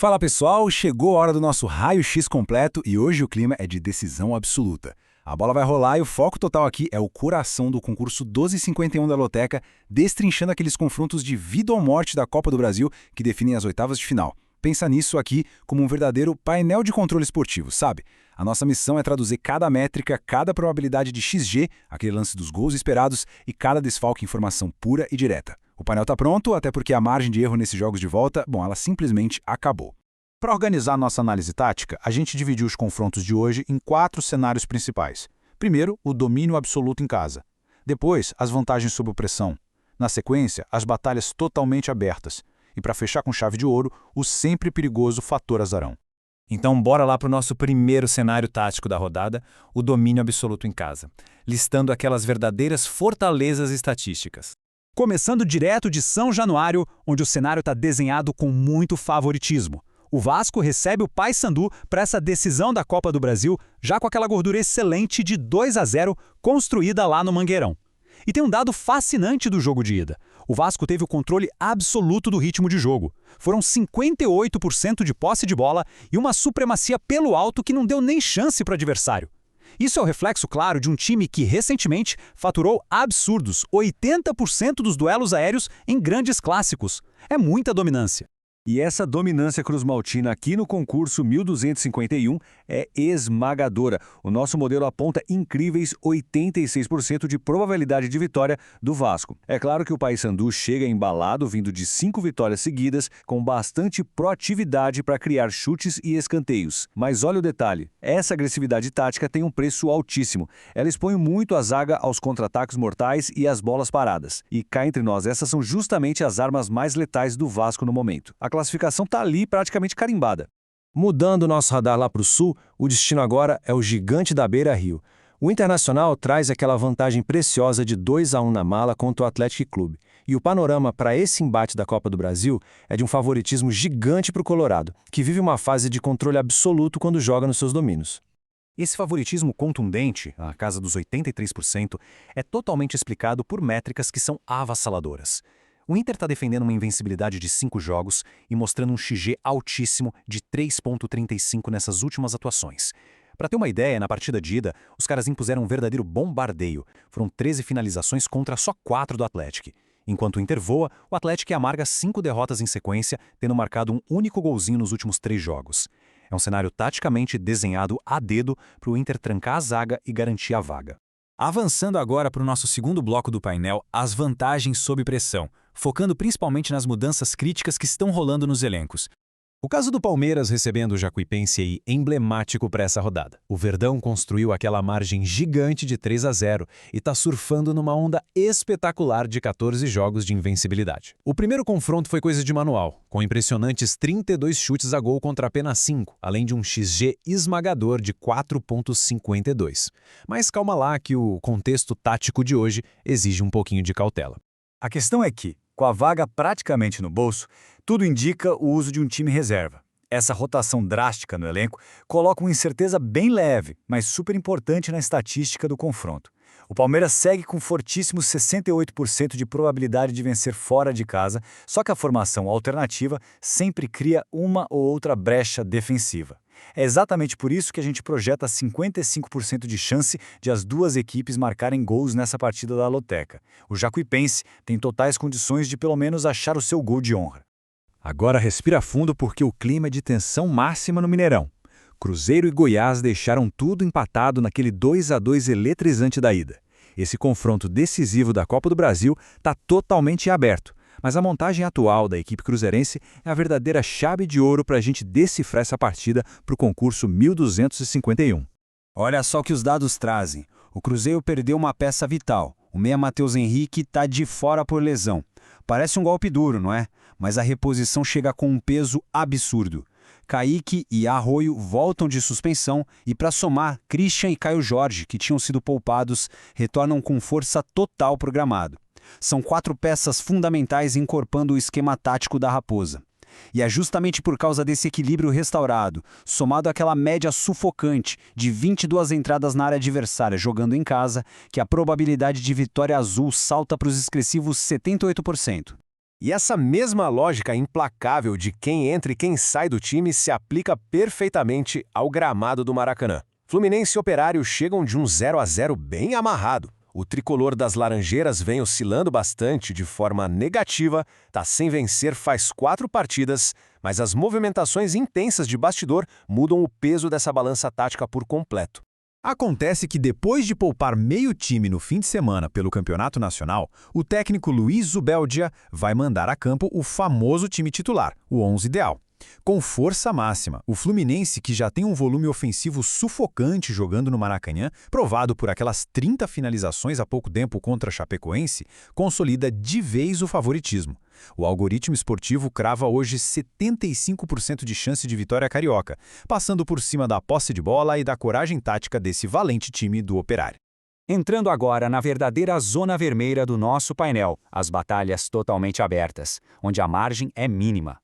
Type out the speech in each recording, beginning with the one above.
Fala pessoal, chegou a hora do nosso raio-x completo e hoje o clima é de decisão absoluta. A bola vai rolar e o foco total aqui é o coração do concurso 1251 da Loteca, destrinchando aqueles confrontos de vida ou morte da Copa do Brasil que definem as oitavas de final. Pensa nisso aqui como um verdadeiro painel de controle esportivo, sabe? A nossa missão é traduzir cada métrica, cada probabilidade de XG, aquele lance dos gols esperados, e cada desfalque em informação pura e direta. O painel está pronto, até porque a margem de erro nesses jogos de volta, ela simplesmente acabou. Para organizar nossa análise tática, a gente dividiu os confrontos de hoje em 4 cenários principais. Primeiro, o domínio absoluto em casa. Depois, as vantagens sob pressão. Na sequência, as batalhas totalmente abertas. E para fechar com chave de ouro, o sempre perigoso fator azarão. Então bora lá para o nosso primeiro cenário tático da rodada, o domínio absoluto em casa, listando aquelas verdadeiras fortalezas estatísticas. Começando direto de São Januário, onde o cenário está desenhado com muito favoritismo. O Vasco recebe o Paysandu para essa decisão da Copa do Brasil, já com aquela gordura excelente de 2-0 construída lá no Mangueirão. E tem um dado fascinante do jogo de ida. O Vasco teve o controle absoluto do ritmo de jogo. Foram 58% de posse de bola e uma supremacia pelo alto que não deu nem chance para o adversário. Isso é o reflexo claro de um time que, recentemente, faturou absurdos 80% dos duelos aéreos em grandes clássicos. É muita dominância. E essa dominância cruzmaltina aqui no concurso 1251 é esmagadora. O nosso modelo aponta incríveis 86% de probabilidade de vitória do Vasco. É claro que o Paysandu chega embalado, vindo de 5 vitórias seguidas, com bastante proatividade para criar chutes e escanteios. Mas olha o detalhe, essa agressividade tática tem um preço altíssimo. Ela expõe muito a zaga aos contra-ataques mortais e às bolas paradas. E cá entre nós, essas são justamente as armas mais letais do Vasco no momento. A classificação está ali praticamente carimbada. Mudando o nosso radar lá para o sul, o destino agora é o gigante da Beira-Rio. O Internacional traz aquela vantagem preciosa de 2-1 na mala contra o Atlético Clube. E o panorama para esse embate da Copa do Brasil é de um favoritismo gigante para o Colorado, que vive uma fase de controle absoluto quando joga nos seus domínios. Esse favoritismo contundente, a casa dos 83%, é totalmente explicado por métricas que são avassaladoras. O Inter está defendendo uma invencibilidade de 5 jogos e mostrando um XG altíssimo de 3,35 nessas últimas atuações. Para ter uma ideia, na partida de ida, os caras impuseram um verdadeiro bombardeio. Foram 13 finalizações contra só 4 do Atlético. Enquanto o Inter voa, o Atlético amarga 5 derrotas em sequência, tendo marcado um único golzinho nos últimos 3 jogos. É um cenário taticamente desenhado a dedo para o Inter trancar a zaga e garantir a vaga. Avançando agora para o nosso segundo bloco do painel, as vantagens sob pressão, focando principalmente nas mudanças críticas que estão rolando nos elencos. O caso do Palmeiras recebendo o Jacuipense aí, emblemático para essa rodada. O Verdão construiu aquela margem gigante de 3-0 e está surfando numa onda espetacular de 14 jogos de invencibilidade. O primeiro confronto foi coisa de manual, com impressionantes 32 chutes a gol contra apenas 5, além de um XG esmagador de 4,52. Mas calma lá que o contexto tático de hoje exige um pouquinho de cautela. A questão é que, com a vaga praticamente no bolso, tudo indica o uso de um time reserva. Essa rotação drástica no elenco coloca uma incerteza bem leve, mas super importante na estatística do confronto. O Palmeiras segue com fortíssimos 68% de probabilidade de vencer fora de casa, só que a formação alternativa sempre cria uma ou outra brecha defensiva. É exatamente por isso que a gente projeta 55% de chance de as duas equipes marcarem gols nessa partida da Loteca. O Jacuipense tem totais condições de pelo menos achar o seu gol de honra. Agora respira fundo porque o clima é de tensão máxima no Mineirão. Cruzeiro e Goiás deixaram tudo empatado naquele 2-2 eletrizante da ida. Esse confronto decisivo da Copa do Brasil está totalmente aberto, mas a montagem atual da equipe cruzeirense é a verdadeira chave de ouro para a gente decifrar essa partida para o concurso 1251. Olha só o que os dados trazem. O Cruzeiro perdeu uma peça vital. O meia Matheus Henrique está de fora por lesão. Parece um golpe duro, não é? Mas a reposição chega com um peso absurdo. Kaique e Arroio voltam de suspensão e, para somar, Christian e Caio Jorge, que tinham sido poupados, retornam com força total para o gramado. São 4 peças fundamentais encorpando o esquema tático da Raposa. E é justamente por causa desse equilíbrio restaurado, somado àquela média sufocante de 22 entradas na área adversária jogando em casa, que a probabilidade de vitória azul salta para os expressivos 78%. E essa mesma lógica implacável de quem entra e quem sai do time se aplica perfeitamente ao gramado do Maracanã. Fluminense e Operário chegam de um 0-0 bem amarrado. O tricolor das Laranjeiras vem oscilando bastante de forma negativa, tá sem vencer faz 4 partidas, mas as movimentações intensas de bastidor mudam o peso dessa balança tática por completo. Acontece que depois de poupar meio time no fim de semana pelo Campeonato Nacional, o técnico Luiz Zubeldia vai mandar a campo o famoso time titular, o 11 ideal. Com força máxima, o Fluminense, que já tem um volume ofensivo sufocante jogando no Maracanã, provado por aquelas 30 finalizações há pouco tempo contra a Chapecoense, consolida de vez o favoritismo. O algoritmo esportivo crava hoje 75% de chance de vitória carioca, passando por cima da posse de bola e da coragem tática desse valente time do Operário. Entrando agora na verdadeira zona vermelha do nosso painel, as batalhas totalmente abertas, onde a margem é mínima.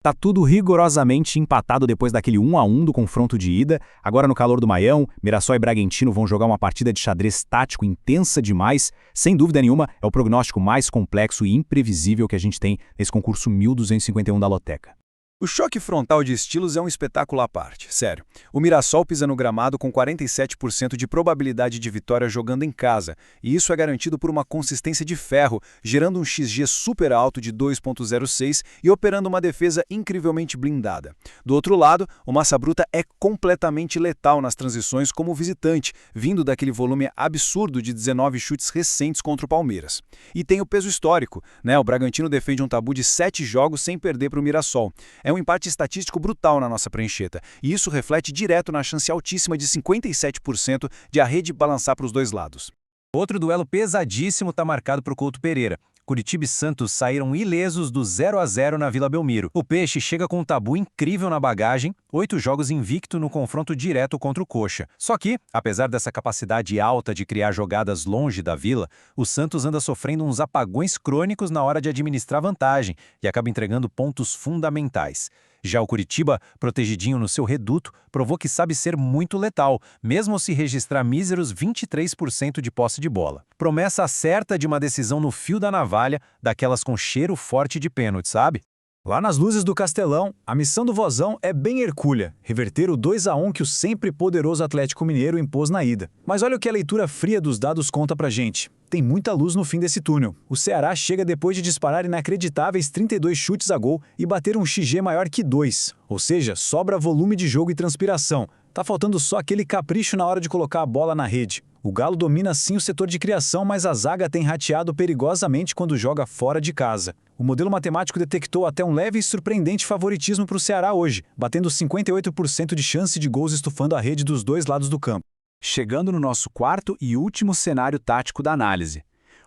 Tá tudo rigorosamente empatado depois daquele 1-1 do confronto de ida. Agora no calor do Maião, Mirassol e Bragantino vão jogar uma partida de xadrez tático intensa demais. Sem dúvida nenhuma, é o prognóstico mais complexo e imprevisível que a gente tem nesse concurso 1251 da Loteca. O choque frontal de estilos é um espetáculo à parte, sério. O Mirassol pisa no gramado com 47% de probabilidade de vitória jogando em casa, e isso é garantido por uma consistência de ferro, gerando um XG super alto de 2.06 e operando uma defesa incrivelmente blindada. Do outro lado, o Massa Bruta é completamente letal nas transições como visitante, vindo daquele volume absurdo de 19 chutes recentes contra o Palmeiras. E tem o peso histórico, né? O Bragantino defende um tabu de 7 jogos sem perder para o Mirassol. É um empate estatístico brutal na nossa prancheta, e isso reflete direto na chance altíssima de 57% de a rede balançar para os dois lados. Outro duelo pesadíssimo está marcado para o Couto Pereira. Curitiba e Santos saíram ilesos do 0-0 na Vila Belmiro. O Peixe chega com um tabu incrível na bagagem, 8 jogos invicto no confronto direto contra o Coxa. Só que, apesar dessa capacidade alta de criar jogadas longe da Vila, o Santos anda sofrendo uns apagões crônicos na hora de administrar vantagem e acaba entregando pontos fundamentais. Já o Curitiba, protegidinho no seu reduto, provou que sabe ser muito letal, mesmo se registrar míseros 23% de posse de bola. Promessa certa de uma decisão no fio da navalha, daquelas com cheiro forte de pênalti, sabe? Lá nas luzes do Castelão, a missão do Vozão é bem hercúlea, reverter o 2-1 que o sempre poderoso Atlético Mineiro impôs na ida. Mas olha o que a leitura fria dos dados conta pra gente. Tem muita luz no fim desse túnel. O Ceará chega depois de disparar inacreditáveis 32 chutes a gol e bater um XG maior que 2. Ou seja, sobra volume de jogo e transpiração. Tá faltando só aquele capricho na hora de colocar a bola na rede. O Galo domina sim o setor de criação, mas a zaga tem rateado perigosamente quando joga fora de casa. O modelo matemático detectou até um leve e surpreendente favoritismo para o Ceará hoje, batendo 58% de chance de gols estufando a rede dos dois lados do campo. Chegando no nosso quarto e último cenário tático da análise.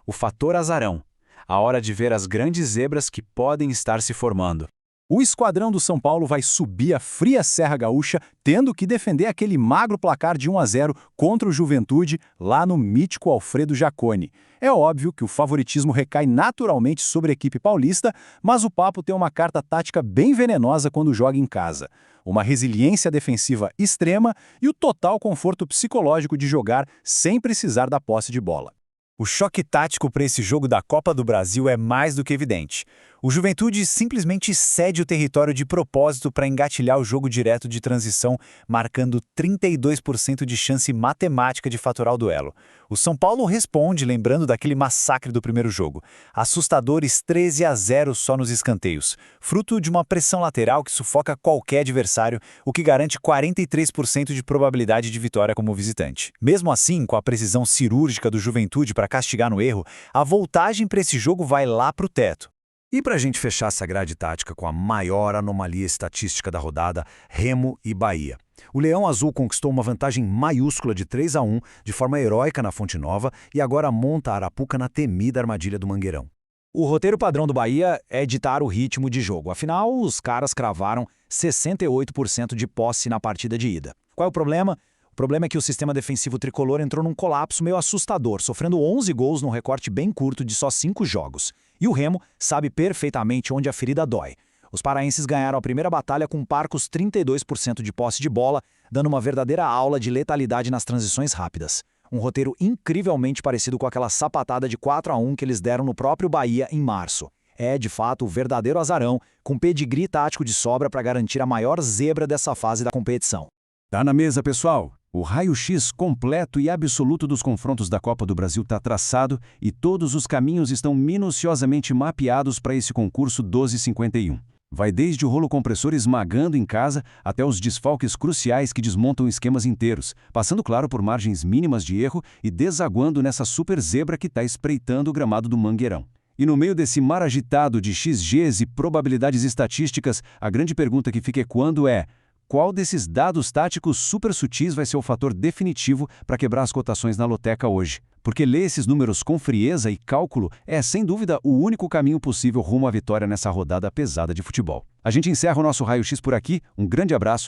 O fator azarão. A hora de ver as grandes zebras que podem estar se formando. O esquadrão do São Paulo vai subir a fria Serra Gaúcha, tendo que defender aquele magro placar de 1-0 contra o Juventude, lá no mítico Alfredo Jaconi. É óbvio que o favoritismo recai naturalmente sobre a equipe paulista, mas o Papo tem uma carta tática bem venenosa quando joga em casa. Uma resiliência defensiva extrema e o total conforto psicológico de jogar sem precisar da posse de bola. O choque tático para esse jogo da Copa do Brasil é mais do que evidente. O Juventude simplesmente cede o território de propósito para engatilhar o jogo direto de transição, marcando 32% de chance matemática de faturar o duelo. O São Paulo responde lembrando daquele massacre do primeiro jogo. Assustadores 13-0 só nos escanteios, fruto de uma pressão lateral que sufoca qualquer adversário, o que garante 43% de probabilidade de vitória como visitante. Mesmo assim, com a precisão cirúrgica do Juventude para castigar no erro, a voltagem para esse jogo vai lá para o teto. E para a gente fechar essa grade tática com a maior anomalia estatística da rodada, Remo e Bahia. O Leão Azul conquistou uma vantagem maiúscula de 3-1 de forma heróica na Fonte Nova e agora monta a Arapuca na temida armadilha do Mangueirão. O roteiro padrão do Bahia é ditar o ritmo de jogo. Afinal, os caras cravaram 68% de posse na partida de ida. Qual é o problema? O problema é que o sistema defensivo tricolor entrou num colapso meio assustador, sofrendo 11 gols num recorte bem curto de só 5 jogos. E o Remo sabe perfeitamente onde a ferida dói. Os paraenses ganharam a primeira batalha com parcos 32% de posse de bola, dando uma verdadeira aula de letalidade nas transições rápidas. Um roteiro incrivelmente parecido com aquela sapatada de 4-1 que eles deram no próprio Bahia em março. É, de fato, o verdadeiro azarão, com pedigree tático de sobra para garantir a maior zebra dessa fase da competição. Tá na mesa, pessoal. O raio-x completo e absoluto dos confrontos da Copa do Brasil está traçado e todos os caminhos estão minuciosamente mapeados para esse concurso 1251. Vai desde o rolo compressor esmagando em casa até os desfalques cruciais que desmontam esquemas inteiros, passando, claro, por margens mínimas de erro e desaguando nessa super zebra que está espreitando o gramado do Mangueirão. E no meio desse mar agitado de XGs e probabilidades estatísticas, a grande pergunta que fica ecoando é: qual desses dados táticos super sutis vai ser o fator definitivo para quebrar as cotações na loteca hoje? Porque ler esses números com frieza e cálculo é, sem dúvida, o único caminho possível rumo à vitória nessa rodada pesada de futebol. A gente encerra o nosso raio-x por aqui, um grande abraço